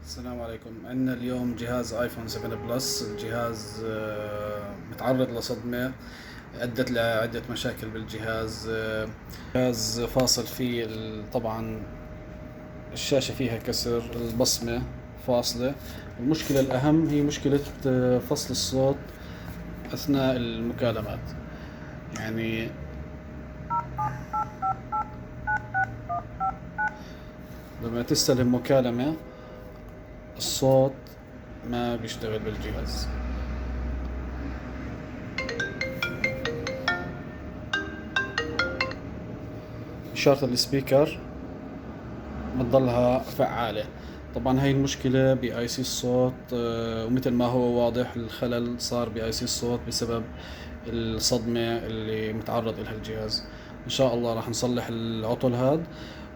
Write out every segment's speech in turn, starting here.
السلام عليكم. عندنا اليوم جهاز ايفون 7 بلس. الجهاز متعرض لصدمة أدت لعدة مشاكل بالجهاز. جهاز فاصل فيه طبعا الشاشة فيها كسر، البصمة فاصلة. المشكلة الأهم هي مشكلة فصل الصوت أثناء المكالمات. يعني لما تستلم مكالمة الصوت ما بيشتغل بالجهاز. إشارة السبيكر بتضلها فعالة. طبعا هاي المشكلة باي سي الصوت، ومثل ما هو واضح الخلل صار باي سي الصوت بسبب الصدمة اللي متعرض لها الجهاز. ان شاء الله راح نصلح العطل هاد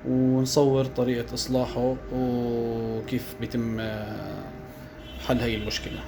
ونصور طريقة اصلاحه وكيف بيتم حل هاي المشكلة.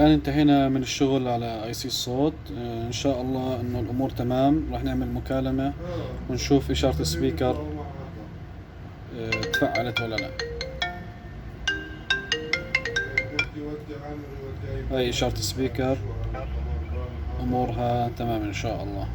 الآن انتهينا من الشغل على اي سي الصوت. ان شاء الله انه الامور تمام. راح نعمل مكالمة ونشوف اشارة السبيكر تفعلت ولا لا. هاي اشارة السبيكر امورها تمام ان شاء الله.